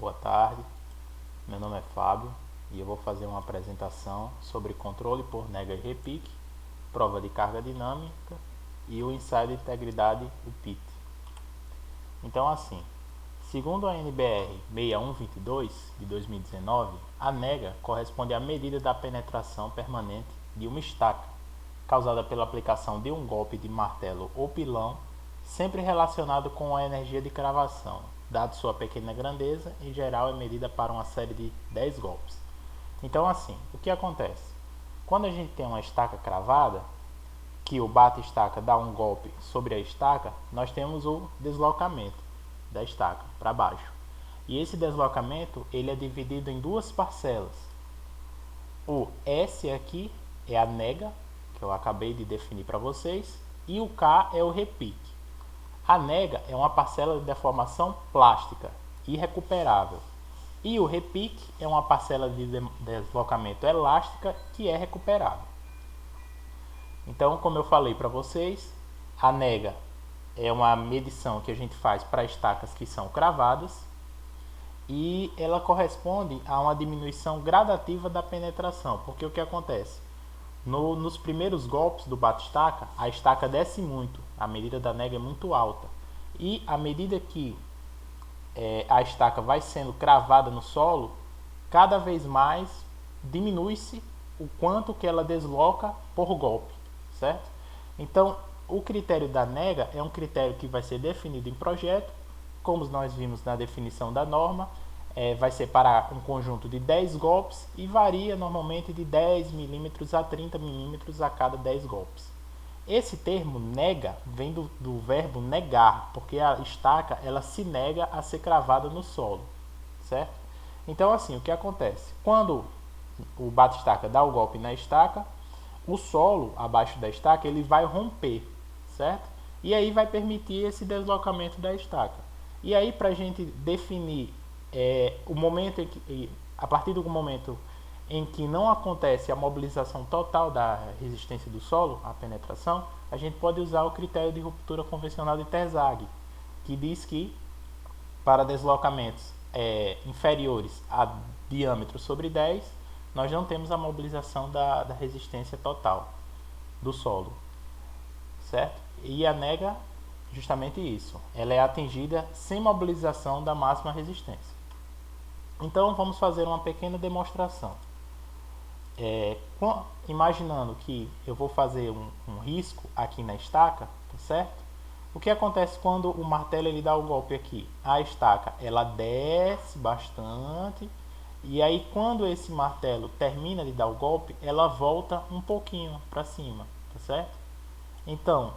boa tarde. Meu nome é Fábio e eu vou fazer uma apresentação sobre controle por nega e repique, prova de carga dinâmica e o ensaio de integridade, o PIT. Então, assim, segundo a NBR 6122 de 2019, a nega corresponde à medida da penetração permanente de uma estaca, causada pela aplicação de um golpe de martelo ou pilão, sempre relacionado com a energia de cravação. Dado sua pequena grandeza, em geral é medida para uma série de 10 golpes. Então, assim, o que acontece? Quando a gente tem uma estaca cravada, que o bate-estaca dá um golpe sobre a estaca, nós temos o deslocamento da estaca para baixo. E esse deslocamento ele é dividido em duas parcelas. O S aqui é a nega, que eu acabei de definir para vocês, e o K é o repique. A nega é uma parcela de deformação plástica, irrecuperável. E o repique é uma parcela de deslocamento elástica que é recuperável. Então, como eu falei para vocês, a nega é uma medição que a gente faz para estacas que são cravadas e ela corresponde a uma diminuição gradativa da penetração. Porque o que acontece? Nos primeiros golpes do bate-estaca, a estaca desce muito, a medida da nega é muito alta. E à medida que a estaca vai sendo cravada no solo, cada vez mais diminui-se o quanto que ela desloca por golpe, certo? Então, o critério da nega é um critério que vai ser definido em projeto, como nós vimos na definição da norma, vai ser para um conjunto de 10 golpes e varia normalmente de 10 milímetros a 30 milímetros a cada 10 golpes. Esse termo nega vem do verbo negar, porque a estaca ela se nega a ser cravada no solo, certo? Então, assim, o que acontece? Quando o bate-estaca dá o golpe na estaca, o solo abaixo da estaca ele vai romper, certo? E aí vai permitir esse deslocamento da estaca. E aí, para a gente definir o momento em que, a partir do momento em que não acontece a mobilização total da resistência do solo, a penetração, a gente pode usar o critério de ruptura convencional de Terzaghi, que diz que para deslocamentos inferiores a diâmetro sobre 10, nós não temos a mobilização da resistência total do solo, certo? E a nega justamente isso, ela é atingida sem mobilização da máxima resistência. Então vamos fazer uma pequena demonstração. Imaginando que eu vou fazer um risco aqui na estaca, tá certo? O que acontece quando o martelo ele dá o golpe aqui? A estaca ela desce bastante e aí quando esse martelo termina de dar o golpe, ela volta um pouquinho para cima, tá certo? Então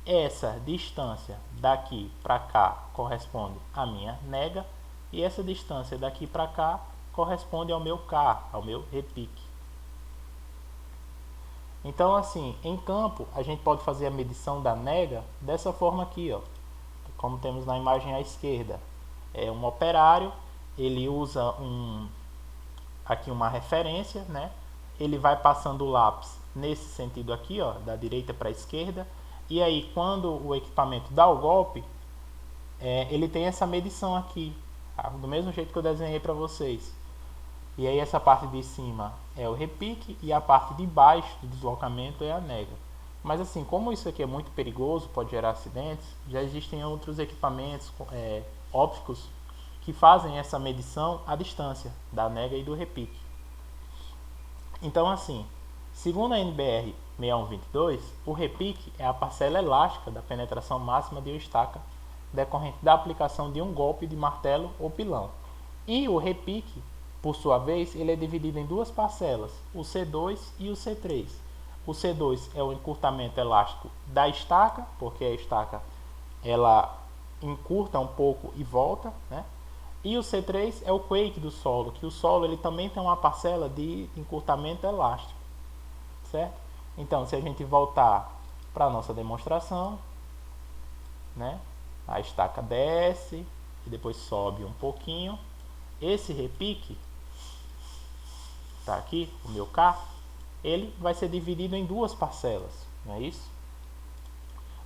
essa distância daqui para cá corresponde à minha nega e essa distância daqui para cá corresponde ao meu K, ao meu repique. Então, assim, em campo, a gente pode fazer a medição da nega dessa forma aqui, ó, como temos na imagem à esquerda. É um operário, ele usa aqui uma referência, né? Ele vai passando o lápis nesse sentido aqui, ó, da direita para a esquerda, e aí quando o equipamento dá o golpe, ele tem essa medição aqui, do mesmo jeito que eu desenhei para vocês. E aí essa parte de cima é o repique e a parte de baixo do deslocamento é a nega. Mas assim, como isso aqui é muito perigoso, pode gerar acidentes, já existem outros equipamentos ópticos que fazem essa medição à distância da nega e do repique. Então assim, segundo a NBR 6122, o repique é a parcela elástica da penetração máxima de uma estaca decorrente da aplicação de um golpe de martelo ou pilão. E o repique, por sua vez, ele é dividido em duas parcelas, o C2 e o C3. O C2 é o encurtamento elástico da estaca, porque a estaca ela encurta um pouco e volta, né? E o C3 é o quake do solo, que o solo ele também tem uma parcela de encurtamento elástico, certo? Então, se a gente voltar para a nossa demonstração, né? A estaca desce e depois sobe um pouquinho. Esse repique, tá aqui, o meu K, ele vai ser dividido em duas parcelas, não é isso?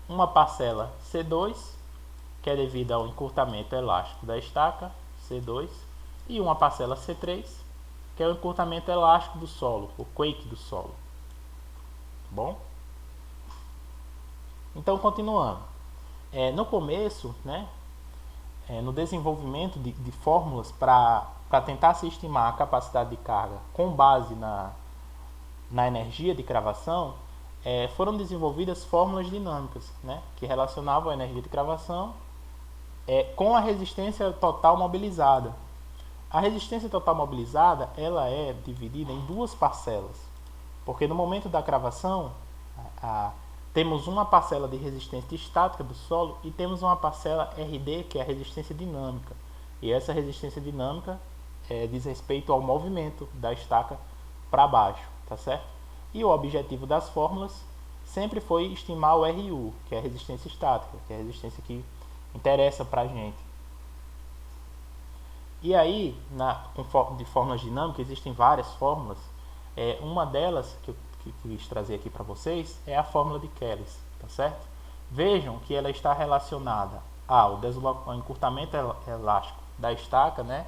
Uma parcela C2, que é devido ao encurtamento elástico da estaca, C2, e uma parcela C3, que é o encurtamento elástico do solo, o quake do solo. Bom? Então, continuando. No começo, né, no desenvolvimento de fórmulas para tentar se estimar a capacidade de carga com base na energia de cravação, foram desenvolvidas fórmulas dinâmicas, né, que relacionavam a energia de cravação com a resistência total mobilizada. A resistência total mobilizada ela é dividida em duas parcelas, porque no momento da cravação temos uma parcela de resistência estática do solo e temos uma parcela RD, que é a resistência dinâmica. E essa resistência dinâmica diz respeito ao movimento da estaca para baixo, tá certo? E o objetivo das fórmulas sempre foi estimar o RU, que é a resistência estática, que é a resistência que interessa para a gente. E aí, de fórmulas dinâmicas, existem várias fórmulas. Uma delas, que eu quis trazer aqui para vocês, é a fórmula de Kelly, tá certo? Vejam que ela está relacionada ao encurtamento elástico da estaca, né?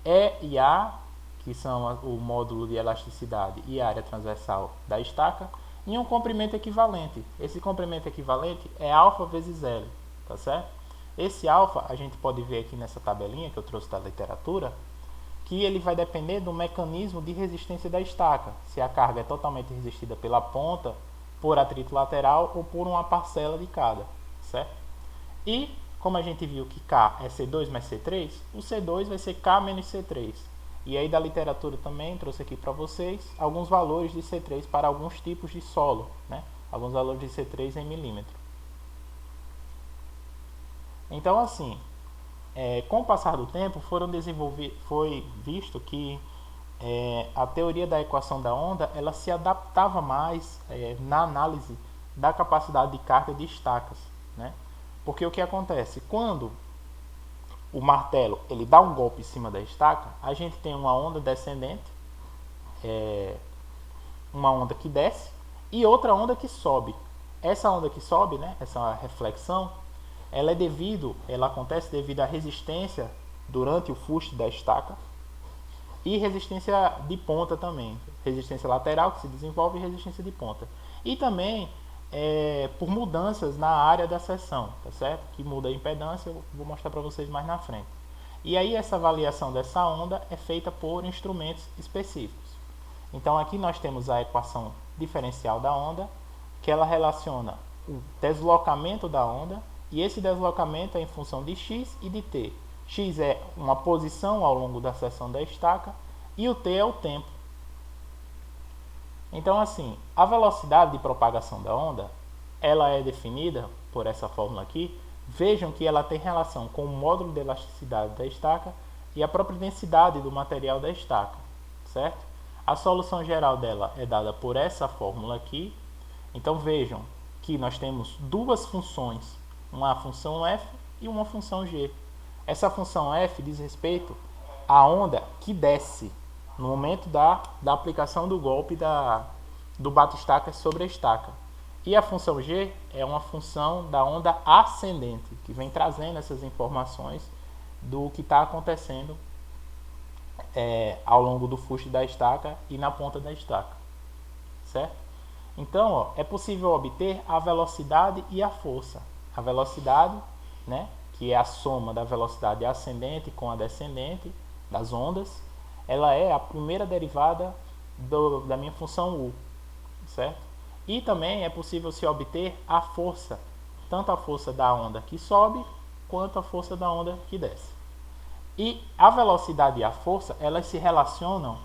E e A, que são o módulo de elasticidade e a área transversal da estaca, e um comprimento equivalente. Esse comprimento equivalente é alfa vezes L, tá certo? Esse alfa a gente pode ver aqui nessa tabelinha que eu trouxe da literatura, que ele vai depender do mecanismo de resistência da estaca, se a carga é totalmente resistida pela ponta, por atrito lateral ou por uma parcela de cada, certo? E, como a gente viu que K é C2 mais C3, o C2 vai ser K menos C3. E aí da literatura também trouxe aqui para vocês alguns valores de C3 para alguns tipos de solo, né? Alguns valores de C3 em milímetro. Então, assim, com o passar do tempo foi visto que a teoria da equação da onda ela se adaptava mais na análise da capacidade de carga de estacas, né? Porque o que acontece? Quando o martelo ele dá um golpe em cima da estaca, a gente tem uma onda descendente, uma onda que desce e outra onda que sobe. Essa onda que sobe, né, essa reflexão, ela acontece devido à resistência durante o fuste da estaca e resistência de ponta também, resistência lateral que se desenvolve e resistência de ponta. E também por mudanças na área da seção, tá certo? Que muda a impedância, eu vou mostrar para vocês mais na frente. E aí essa avaliação dessa onda é feita por instrumentos específicos. Então aqui nós temos a equação diferencial da onda, que ela relaciona o deslocamento da onda, e esse deslocamento é em função de x e de t. X é uma posição ao longo da seção da estaca e o t é o tempo. Então, assim, a velocidade de propagação da onda, ela é definida por essa fórmula aqui. Vejam que ela tem relação com o módulo de elasticidade da estaca e a própria densidade do material da estaca, certo? A solução geral dela é dada por essa fórmula aqui. Então, vejam que nós temos duas funções, uma função f e uma função g. Essa função f diz respeito à onda que desce no momento da aplicação do golpe do bate-estaca sobre a estaca. E a função g é uma função da onda ascendente, que vem trazendo essas informações do que está acontecendo ao longo do fuste da estaca e na ponta da estaca, certo? Então, é possível obter a velocidade e a força. A velocidade, né, que é a soma da velocidade ascendente com a descendente das ondas, ela é a primeira derivada da minha função u, certo? E também é possível se obter a força, tanto a força da onda que sobe, quanto a força da onda que desce. E a velocidade e a força, elas se relacionam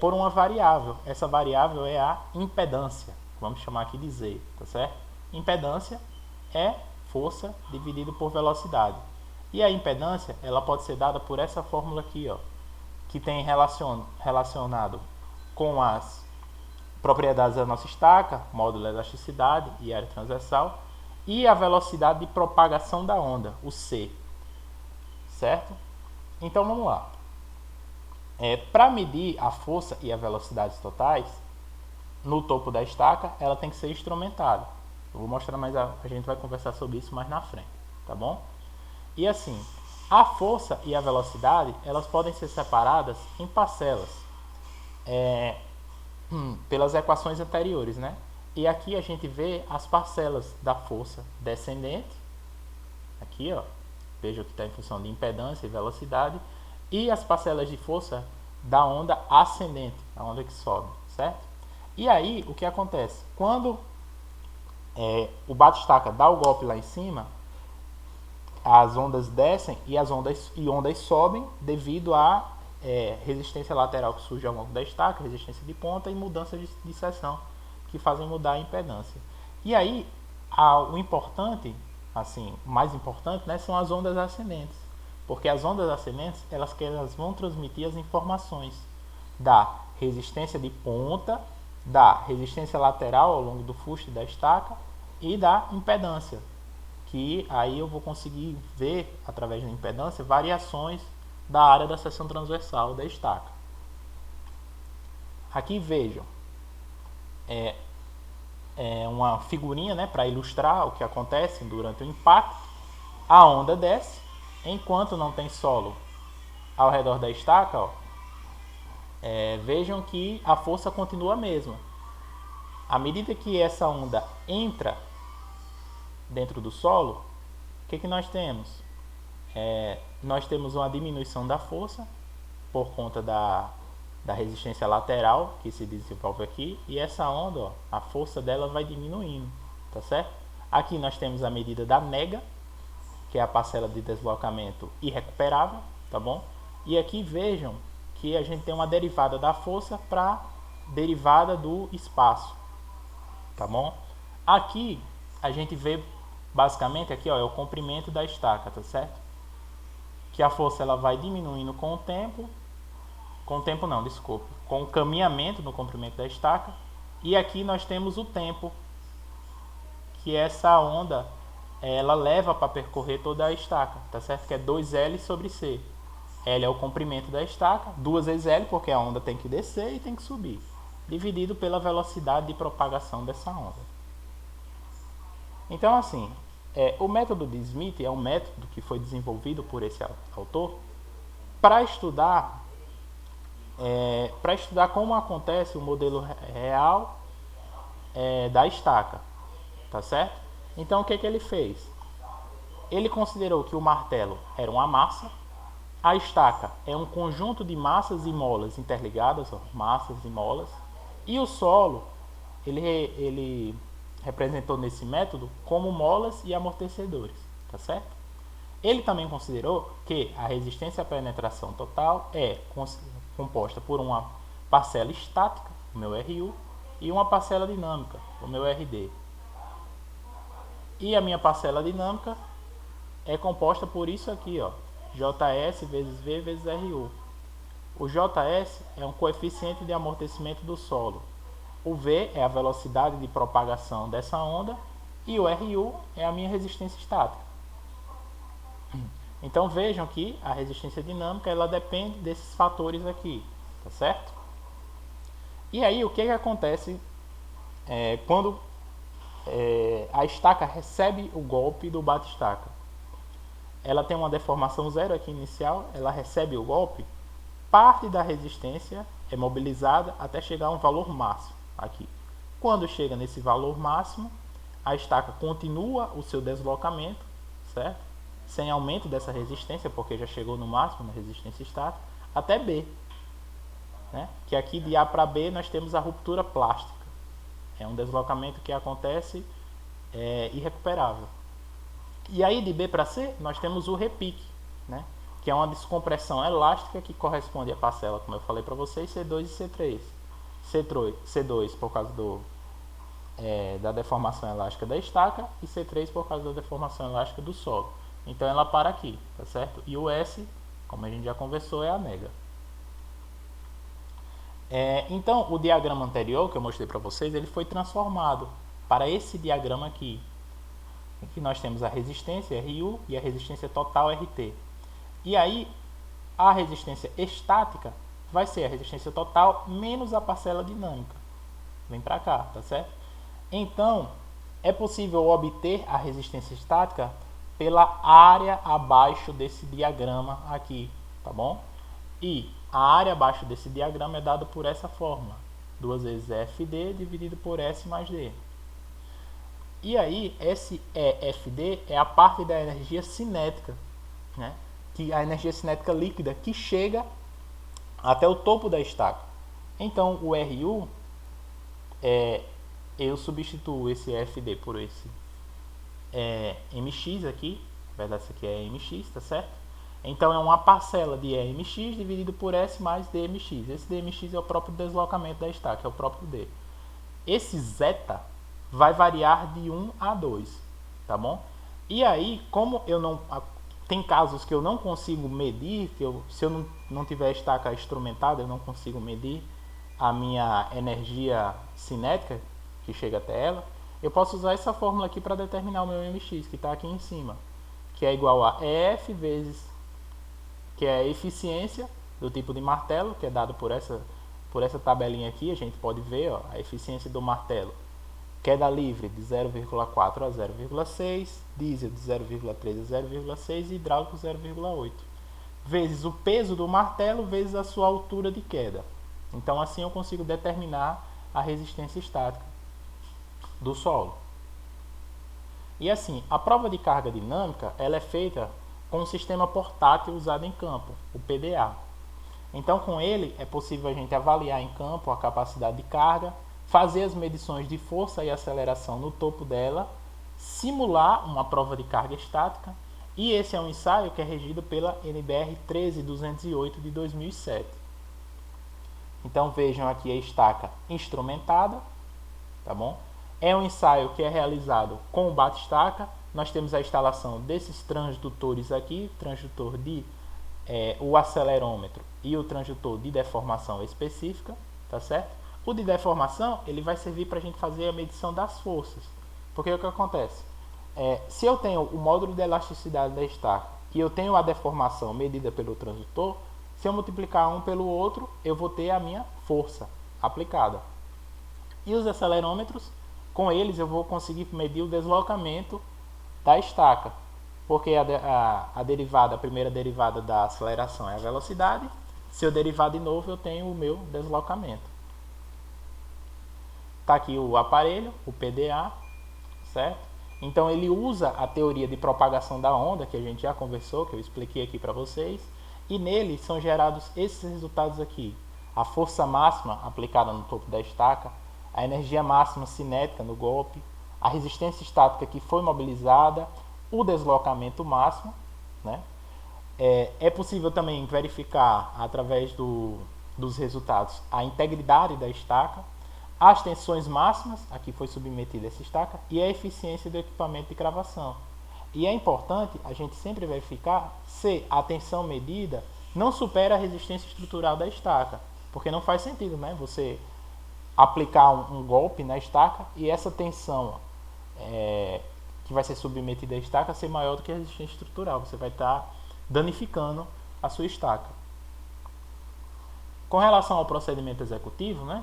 por uma variável. Essa variável é a impedância, vamos chamar aqui de Z, tá certo? Impedância é força dividido por velocidade. E a impedância, ela pode ser dada por essa fórmula aqui, ó, que tem relacionado com as propriedades da nossa estaca, módulo de elasticidade e área transversal, e a velocidade de propagação da onda, o C, certo? Então vamos lá. Para medir a força e a velocidade totais no topo da estaca, ela tem que ser instrumentada. Eu vou mostrar mais, a gente vai conversar sobre isso mais na frente, tá bom? E assim, A força e a velocidade, elas podem ser separadas em parcelas, pelas equações anteriores, né? E aqui a gente vê as parcelas da força descendente, aqui, ó, veja que está em função de impedância e velocidade, e as parcelas de força da onda ascendente, a onda que sobe, certo? E aí, o que acontece? Quando o bate-estaca dá o golpe lá em cima, as ondas descem e as ondas sobem devido à resistência lateral que surge ao longo da estaca, resistência de ponta e mudança de seção, que fazem mudar a impedância. E aí, o importante, assim, o mais importante, né, são as ondas ascendentes, porque as ondas ascendentes elas vão transmitir as informações da resistência de ponta, da resistência lateral ao longo do fuste da estaca e da impedância, que aí eu vou conseguir ver, através da impedância, variações da área da seção transversal da estaca. Aqui vejam, uma figurinha, né, para ilustrar o que acontece durante o impacto. A onda desce, enquanto não tem solo ao redor da estaca, ó, vejam que a força continua a mesma. À medida que essa onda entra dentro do solo, o que nós temos? Nós temos uma diminuição da força por conta da resistência lateral que se desenvolve aqui, e essa onda, ó, a força dela vai diminuindo, tá certo? Aqui nós temos a medida da nega, que é a parcela de deslocamento irrecuperável, tá bom? E aqui vejam que a gente tem uma derivada da força para derivada do espaço, tá bom? Aqui a gente vê basicamente aqui, ó, é o comprimento da estaca, tá certo? Que a força ela vai diminuindo com o tempo, com o caminhamento no comprimento da estaca. E aqui nós temos o tempo que essa onda ela leva para percorrer toda a estaca, tá certo? Que é 2L sobre C. L é o comprimento da estaca, 2 vezes L, porque a onda tem que descer e tem que subir, dividido pela velocidade de propagação dessa onda. Então, assim, o método de Smith é um método que foi desenvolvido por esse autor para estudar como acontece o modelo real da estaca, tá certo? Então, o que ele fez? Ele considerou que o martelo era uma massa, a estaca é um conjunto de massas e molas interligadas, ó, massas e molas, e o solo ele representou nesse método como molas e amortecedores, tá certo? Ele também considerou que a resistência à penetração total é composta por uma parcela estática, o meu RU, e uma parcela dinâmica, o meu RD. E a minha parcela dinâmica é composta por isso aqui, ó, JS vezes V vezes RU. O JS é um coeficiente de amortecimento do solo. O V é a velocidade de propagação dessa onda e o RU é a minha resistência estática. Então vejam que a resistência dinâmica ela depende desses fatores aqui, tá certo? E aí o que acontece quando a estaca recebe o golpe do bate-estaca? Ela tem uma deformação zero aqui inicial, ela recebe o golpe, parte da resistência é mobilizada até chegar a um valor máximo aqui. Quando chega nesse valor máximo, a estaca continua o seu deslocamento, certo? Sem aumento dessa resistência, porque já chegou no máximo na resistência estática, até B, né? Que aqui de A para B nós temos a ruptura plástica. É um deslocamento que acontece irrecuperável. E aí de B para C nós temos o repique, né? Que é uma descompressão elástica que corresponde à parcela, como eu falei para vocês, C2 e C3. C2 por causa da deformação elástica da estaca e C3 por causa da deformação elástica do solo. Então ela para aqui, tá certo? E o S, como a gente já conversou, é a nega. Então o diagrama anterior que eu mostrei para vocês, ele foi transformado para esse diagrama aqui. Aqui nós temos a resistência RU e a resistência total RT. E aí a resistência estática vai ser a resistência total menos a parcela dinâmica. Vem para cá, tá certo? Então é possível obter a resistência estática pela área abaixo desse diagrama aqui, tá bom? E a área abaixo desse diagrama é dada por essa fórmula, 2 vezes FD dividido por S mais D. E aí, esse EFD é a parte da energia cinética, né? Que a energia cinética líquida que chega até o topo da estaca. Então, o RU, eu substituo esse EFD por esse MX aqui, na verdade isso aqui é MX, tá certo? Então é uma parcela de EMX dividido por S mais DMX. Esse DMX é o próprio deslocamento da estaca, é o próprio D. Esse zeta vai variar de 1 a 2, tá bom? E aí, como eu não... Tem casos que eu não consigo medir, se eu não tiver a estaca instrumentada, eu não consigo medir a minha energia cinética que chega até ela, eu posso usar essa fórmula aqui para determinar o meu MX, que está aqui em cima, que é igual a EF vezes, que é a eficiência do tipo de martelo, que é dado por essa tabelinha aqui. A gente pode ver, ó, a eficiência do martelo. Queda livre de 0,4 a 0,6, diesel de 0,3 a 0,6 e hidráulico 0,8. Vezes o peso do martelo vezes a sua altura de queda. Então assim eu consigo determinar a resistência estática do solo. E assim, a prova de carga dinâmica ela é feita com um sistema portátil usado em campo, o PDA. Então com ele é possível a gente avaliar em campo a capacidade de carga, fazer as medições de força e aceleração no topo dela, simular uma prova de carga estática, e esse é um ensaio que é regido pela NBR 13208 de 2007. Então vejam aqui a estaca instrumentada, tá bom? É um ensaio que é realizado com o bate-estaca. Nós temos a instalação desses transdutores aqui, transdutor de o acelerômetro e o transdutor de deformação específica, tá certo? O de deformação ele vai servir para a gente fazer a medição das forças, porque o que acontece? Se eu tenho o módulo de elasticidade da estaca e eu tenho a deformação medida pelo transdutor, se eu multiplicar um pelo outro, eu vou ter a minha força aplicada. E os acelerômetros, com eles eu vou conseguir medir o deslocamento da estaca, porque a primeira derivada da aceleração é a velocidade. Se eu derivar de novo, eu tenho o meu deslocamento. Está aqui o aparelho, o PDA, certo? Então ele usa a teoria de propagação da onda, que a gente já conversou, que eu expliquei aqui para vocês, e nele são gerados esses resultados aqui: a força máxima aplicada no topo da estaca, a energia máxima cinética no golpe, a resistência estática que foi mobilizada, o deslocamento máximo, né? É possível também verificar através dos resultados a integridade da estaca, as tensões máximas, aqui foi submetida essa estaca, e a eficiência do equipamento de cravação. E é importante a gente sempre verificar se a tensão medida não supera a resistência estrutural da estaca, porque não faz sentido, né, você aplicar um golpe na estaca e essa tensão que vai ser submetida à estaca ser maior do que a resistência estrutural. Você vai estar danificando a sua estaca. Com relação ao procedimento executivo, né,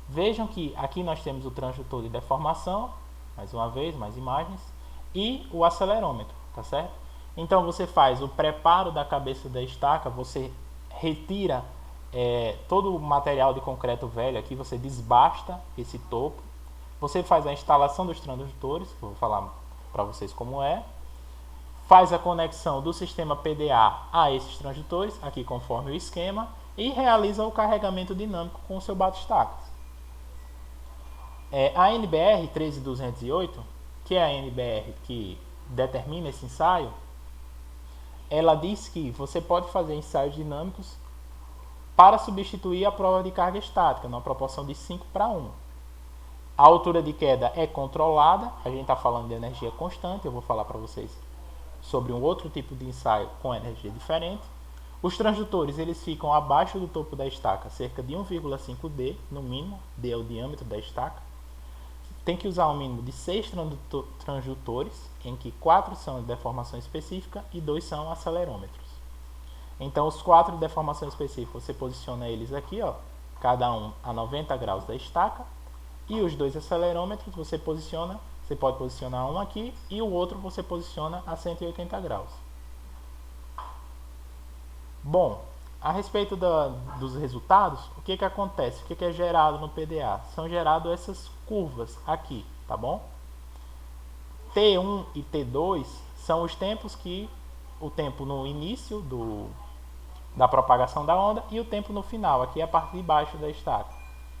vejam que aqui nós temos o transdutor de deformação, mais uma vez, mais imagens, e o acelerômetro, tá certo? Então você faz o preparo da cabeça da estaca, você retira todo o material de concreto velho aqui, você desbasta esse topo, você faz a instalação dos transdutores, que eu vou falar para vocês como é, faz a conexão do sistema PDA a esses transdutores, aqui conforme o esquema, e realiza o carregamento dinâmico com o seu bate-estacas. A NBR 13208, que é a NBR que determina esse ensaio, ela diz que você pode fazer ensaios dinâmicos para substituir a prova de carga estática, numa proporção de 5:1. A altura de queda é controlada, a gente está falando de energia constante, eu vou falar para vocês sobre um outro tipo de ensaio com energia diferente. Os transdutores eles ficam abaixo do topo da estaca, cerca de 1,5 D, no mínimo, D é o diâmetro da estaca. Tem que usar um mínimo de 6 transdutores, em que 4 são de deformação específica e 2 são acelerômetros. Então os 4 de deformação específica, você posiciona eles aqui, ó, cada um a 90 graus da estaca, e os 2 acelerômetros você posiciona Você pode posicionar um aqui e o outro você posiciona a 180 graus. Bom, a respeito dos resultados, o que acontece? O que é gerado no PDA? São geradas essas curvas aqui, tá bom? T1 e T2 são os tempos o tempo no início da propagação da onda e o tempo no final, aqui é a parte de baixo da estaca,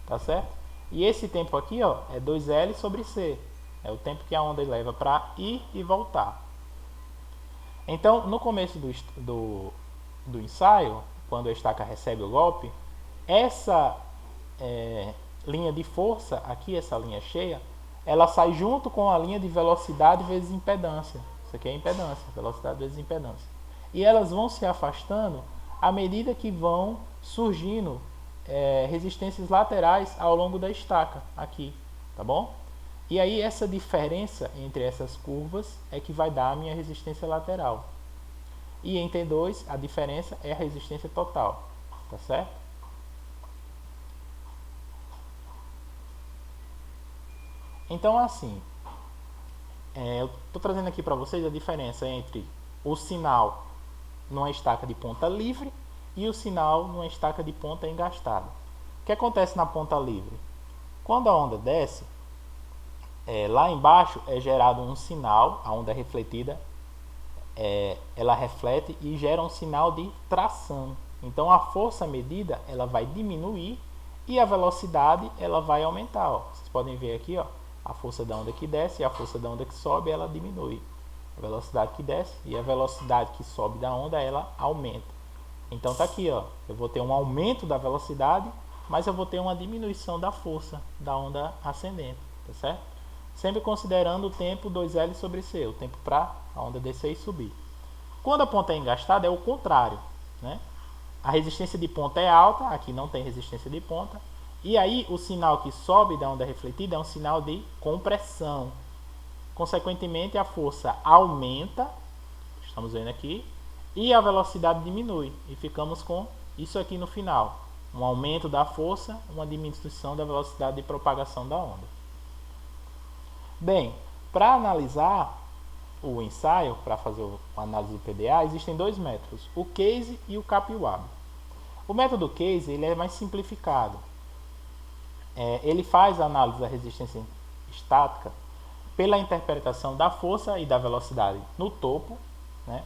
tá certo? E esse tempo aqui, ó, é 2L sobre C, é o tempo que a onda leva para ir e voltar. Então, no começo do ensaio, quando a estaca recebe o golpe, essa linha de força, aqui essa linha cheia, ela sai junto com a linha de velocidade vezes impedância. Isso aqui é impedância, velocidade vezes impedância. E elas vão se afastando à medida que vão surgindo resistências laterais ao longo da estaca, aqui, tá bom? E aí essa diferença entre essas curvas é que vai dar a minha resistência lateral. E em T2 a diferença é a resistência total, tá certo? Então assim, eu estou trazendo aqui para vocês a diferença entre o sinal numa estaca de ponta livre e o sinal numa estaca de ponta engastada. O que acontece na ponta livre? Quando a onda desce, lá embaixo é gerado um sinal, a onda é refletida, ela reflete e gera um sinal de tração. Então a força medida ela vai diminuir e a velocidade ela vai aumentar. Ó. Vocês podem ver aqui, ó, a força da onda que desce e a força da onda que sobe ela diminui. A velocidade que desce e a velocidade que sobe da onda ela aumenta. Então tá aqui, ó, eu vou ter um aumento da velocidade, mas eu vou ter uma diminuição da força da onda ascendente, tá certo? Sempre considerando o tempo 2L sobre C, o tempo para a onda descer e subir. Quando a ponta é engastada é o contrário, né? A resistência de ponta é alta, aqui não tem resistência de ponta, e aí o sinal que sobe da onda refletida é um sinal de compressão. Consequentemente a força aumenta, estamos vendo aqui, e a velocidade diminui, e ficamos com isso aqui no final. Um aumento da força, uma diminuição da velocidade de propagação da onda. Bem, para analisar o ensaio, para fazer a análise do PDA, existem dois métodos, o case e o CAPWAB. O método case ele é mais simplificado. Ele faz a análise da resistência estática pela interpretação da força e da velocidade no topo, né?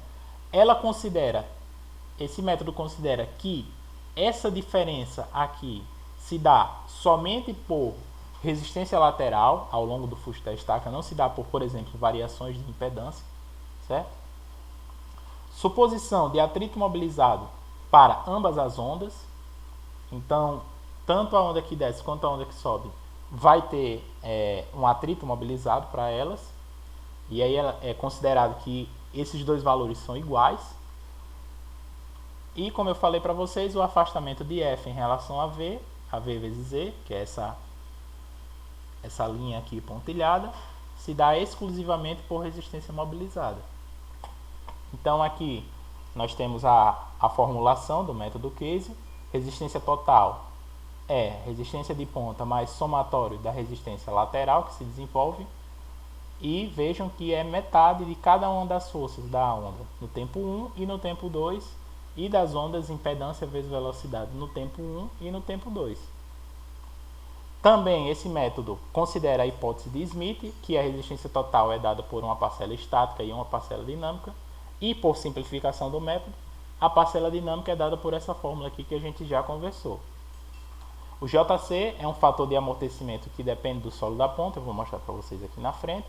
Esse método considera que essa diferença aqui se dá somente por resistência lateral ao longo do fusto da estaca, não se dá por exemplo, variações de impedância, certo? Suposição de atrito mobilizado para ambas as ondas, então tanto a onda que desce quanto a onda que sobe vai ter um atrito mobilizado para elas, e aí é considerado que esses dois valores são iguais, e como eu falei para vocês, o afastamento de F em relação a V vezes Z, que é essa linha aqui pontilhada, se dá exclusivamente por resistência mobilizada. Então aqui nós temos a formulação do método case. Resistência total é resistência de ponta mais somatório da resistência lateral que se desenvolve, e vejam que é metade de cada uma das forças da onda no tempo 1 e no tempo 2, e das ondas impedância vezes velocidade no tempo 1 e no tempo 2. Também esse método considera a hipótese de Smith, que a resistência total é dada por uma parcela estática e uma parcela dinâmica, e por simplificação do método, a parcela dinâmica é dada por essa fórmula aqui que a gente já conversou. O JC é um fator de amortecimento que depende do solo da ponta, eu vou mostrar para vocês aqui na frente.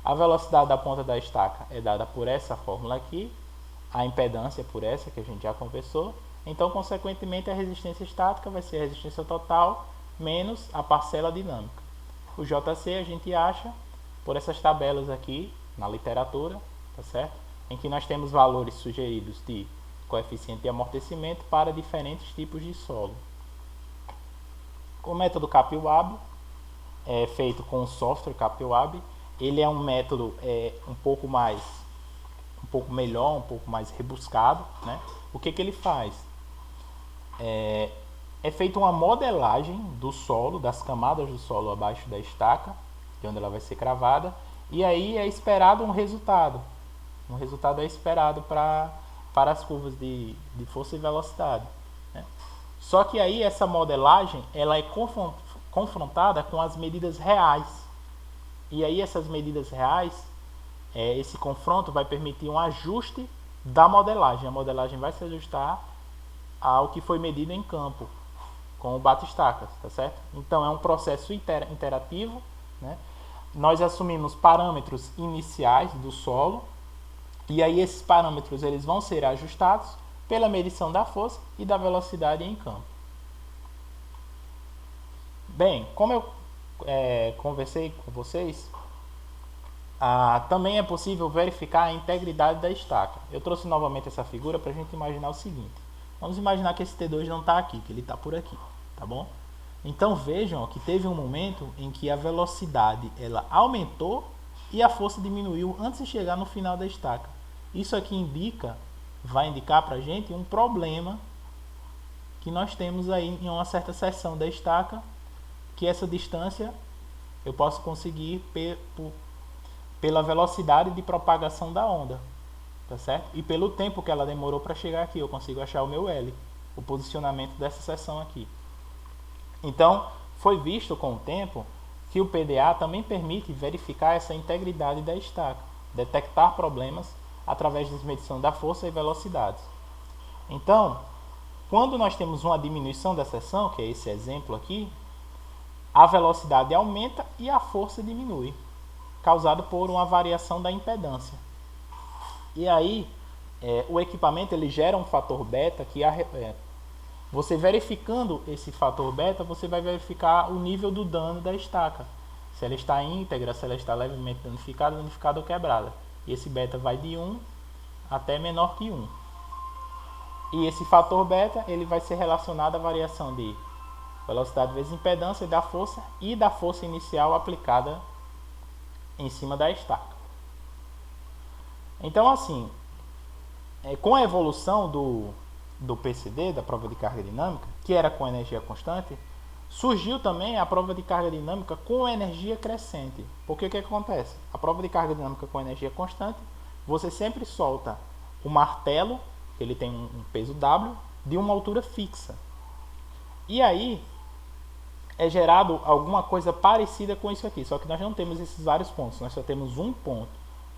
A velocidade da ponta da estaca é dada por essa fórmula aqui, a impedância por essa que a gente já conversou. Então, consequentemente, a resistência estática vai ser a resistência total menos a parcela dinâmica. O JC a gente acha por essas tabelas aqui na literatura, tá certo? Em que nós temos valores sugeridos de coeficiente de amortecimento para diferentes tipos de solo. O método CAPWAB é feito com o software CAPWAB. Ele é um método um pouco melhor, um pouco mais rebuscado, né? O que ele faz? É feita uma modelagem do solo, das camadas do solo abaixo da estaca, de onde ela vai ser cravada, e aí é esperado um resultado. Um resultado é esperado para as curvas de força e velocidade, né? Só que aí essa modelagem ela é confrontada com as medidas reais. E aí essas medidas reais, esse confronto vai permitir um ajuste da modelagem. A modelagem vai se ajustar ao que foi medido em campo com o bate-estacas, tá certo? Então é um processo interativo, né? Nós assumimos parâmetros iniciais do solo e aí esses parâmetros eles vão ser ajustados pela medição da força e da velocidade em campo. Bem, como eu conversei com vocês, também é possível verificar a integridade da estaca. Eu trouxe novamente essa figura para a gente imaginar o seguinte. Vamos imaginar que esse T2 não está aqui, que ele está por aqui, tá bom? Então vejam que teve um momento em que a velocidade ela aumentou e a força diminuiu antes de chegar no final da estaca. Isso aqui vai indicar para a gente um problema que nós temos aí em uma certa seção da estaca, que essa distância eu posso conseguir pela velocidade de propagação da onda, tá certo? E pelo tempo que ela demorou para chegar aqui, eu consigo achar o meu L, o posicionamento dessa seção aqui. Então, foi visto com o tempo que o PDA também permite verificar essa integridade da estaca, detectar problemas através da medição da força e velocidades. Então, quando nós temos uma diminuição da seção, que é esse exemplo aqui, a velocidade aumenta e a força diminui, causado por uma variação da impedância. E aí, o equipamento ele gera um fator beta que você verificando esse fator beta, você vai verificar o nível do dano da estaca. Se ela está íntegra, se ela está levemente danificada ou quebrada. E esse beta vai de 1 até menor que 1. E esse fator beta ele vai ser relacionado à variação de velocidade vezes impedância e da força inicial aplicada em cima da estaca. Então, assim, com a evolução do PCD, da prova de carga dinâmica, que era com energia constante, surgiu também a prova de carga dinâmica com energia crescente. Porque o que acontece? A prova de carga dinâmica com energia constante, você sempre solta o martelo, que ele tem um peso W, de uma altura fixa. E aí é gerado alguma coisa parecida com isso aqui, só que nós não temos esses vários pontos, nós só temos um ponto,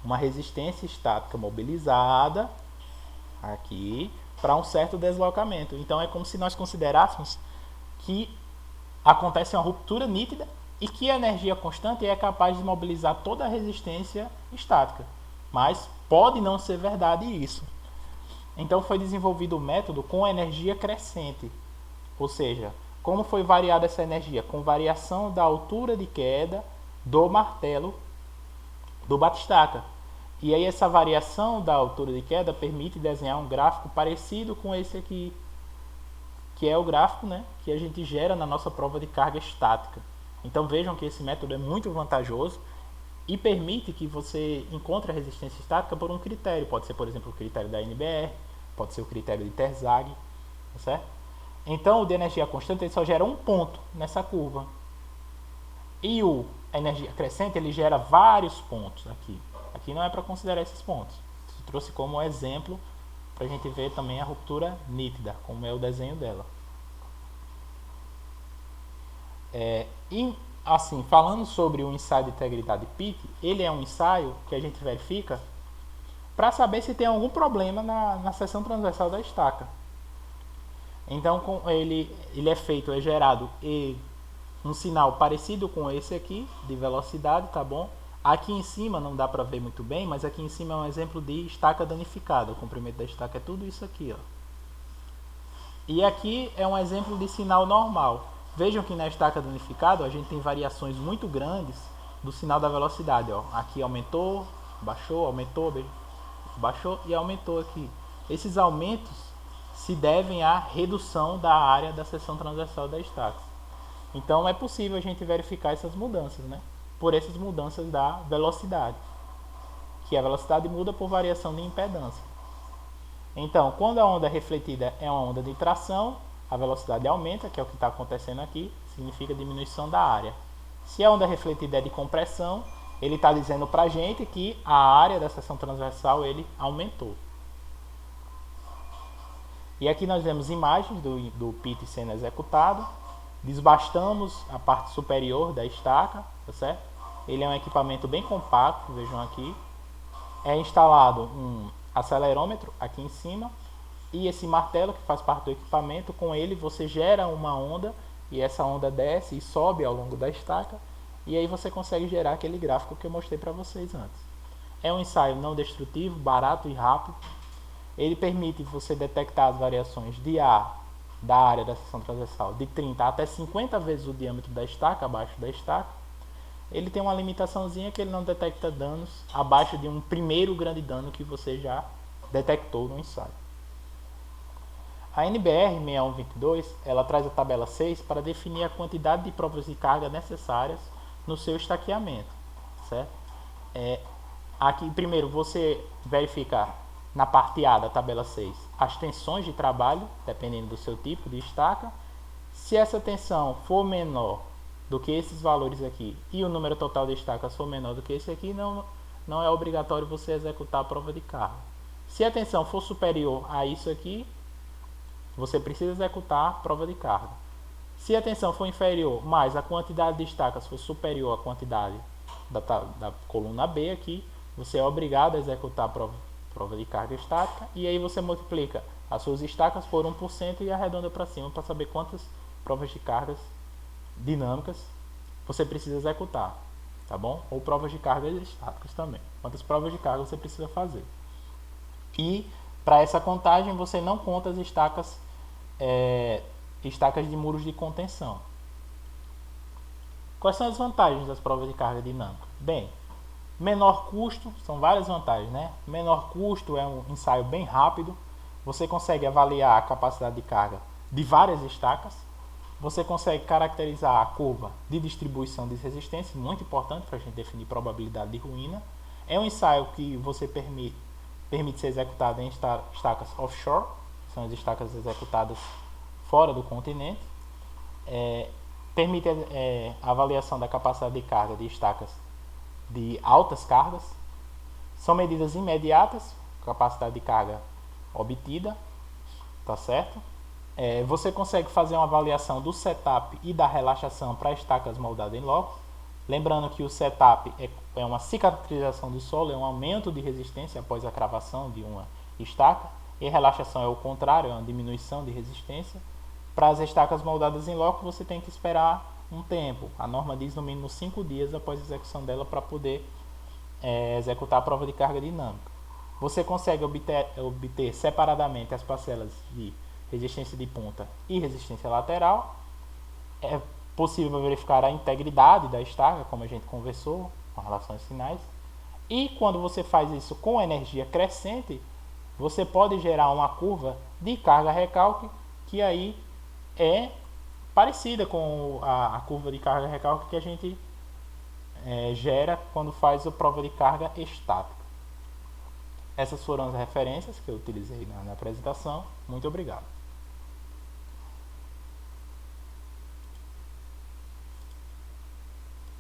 uma resistência estática mobilizada aqui para um certo deslocamento. Então é como se nós considerássemos que acontece uma ruptura nítida e que a energia constante é capaz de mobilizar toda a resistência estática. Mas pode não ser verdade isso. Então foi desenvolvido o método com energia crescente, ou seja, como foi variada essa energia? Com variação da altura de queda do martelo do batistaca. E aí essa variação da altura de queda permite desenhar um gráfico parecido com esse aqui, que é o gráfico, né, que a gente gera na nossa prova de carga estática. Então vejam que esse método é muito vantajoso e permite que você encontre a resistência estática por um critério. Pode ser, por exemplo, o critério da NBR, pode ser o critério de Terzaghi, tá certo? Então o de energia constante ele só gera um ponto nessa curva. E a energia crescente ele gera vários pontos aqui. Aqui não é para considerar esses pontos. Eu trouxe como exemplo para a gente ver também a ruptura nítida, como é o desenho dela. E assim, falando sobre o ensaio de integridade PIT, ele é um ensaio que a gente verifica para saber se tem algum problema na seção transversal da estaca. Então ele é feito, é gerado um sinal parecido com esse aqui, de velocidade, tá bom? Aqui em cima não dá para ver muito bem, mas aqui em cima é um exemplo de estaca danificada. O comprimento da estaca é tudo isso aqui, ó. E aqui é um exemplo de sinal normal. Vejam que na estaca danificada a gente tem variações muito grandes do sinal da velocidade, ó. Aqui aumentou, baixou, aumentou, baixou e aumentou aqui. Esses aumentos se devem à redução da área da seção transversal da estaca. Então é possível a gente verificar essas mudanças, né? Por essas mudanças da velocidade, que a velocidade muda por variação de impedância. Então, quando a onda refletida é uma onda de tração, a velocidade aumenta, que é o que está acontecendo aqui, significa diminuição da área. Se a onda refletida é de compressão, ele está dizendo para a gente que a área da seção transversal ele aumentou. E aqui nós vemos imagens do PIT sendo executado. Desbastamos a parte superior da estaca, tá certo? Ele é um equipamento bem compacto, vejam aqui. É instalado um acelerômetro aqui em cima e esse martelo que faz parte do equipamento. Com ele você gera uma onda e essa onda desce e sobe ao longo da estaca e aí você consegue gerar aquele gráfico que eu mostrei para vocês antes. É um ensaio não destrutivo, barato e rápido. Ele permite você detectar as variações de ar da área da seção transversal de 30 até 50 vezes o diâmetro da estaca, abaixo da estaca. Ele tem uma limitaçãozinha que ele não detecta danos abaixo de um primeiro grande dano que você já detectou no ensaio. A NBR 6122 ela traz a tabela 6 para definir a quantidade de provas de carga necessárias no seu estaqueamento, certo? Aqui primeiro você verifica na parte A da tabela 6 as tensões de trabalho, dependendo do seu tipo de estaca. Se essa tensão for menor do que esses valores aqui e o número total de estacas for menor do que esse aqui, não é obrigatório você executar a prova de carga. Se a tensão for superior a isso aqui, você precisa executar a prova de carga. Se a tensão for inferior, mas a quantidade de estacas for superior à quantidade da coluna B aqui, você é obrigado a executar a prova de carga estática, e aí você multiplica as suas estacas por 1% e arredonda para cima para saber quantas provas de cargas dinâmicas você precisa executar, tá bom? Ou provas de carga estáticas também. Quantas provas de carga você precisa fazer. E para essa contagem você não conta as estacas de muros de contenção. Quais são as vantagens das provas de carga dinâmica? Bem, menor custo, são várias vantagens, né? Menor custo, é um ensaio bem rápido, você consegue avaliar a capacidade de carga de várias estacas, você consegue caracterizar a curva de distribuição de resistência, muito importante para a gente definir probabilidade de ruína. É um ensaio que você permite ser executado em estacas offshore, são as estacas executadas fora do continente. Permite a avaliação da capacidade de carga de estacas de altas cargas. São medidas imediatas, capacidade de carga obtida, tá certo? Você consegue fazer uma avaliação do setup e da relaxação para estacas moldadas em loco. Lembrando que o setup é uma cicatrização do solo, é um aumento de resistência após a cravação de uma estaca, e a relaxação é o contrário, é uma diminuição de resistência. Para as estacas moldadas em loco, você tem que esperar um tempo. A norma diz no mínimo 5 dias após a execução dela para poder executar a prova de carga dinâmica. Você consegue obter separadamente as parcelas de resistência de ponta e resistência lateral. É possível verificar a integridade da estaca, como a gente conversou, com relação aos sinais. E quando você faz isso com energia crescente, você pode gerar uma curva de carga-recalque, que aí é parecida com a curva de carga-recalque que a gente gera quando faz a prova de carga estática. Essas foram as referências que eu utilizei na apresentação. Muito obrigado.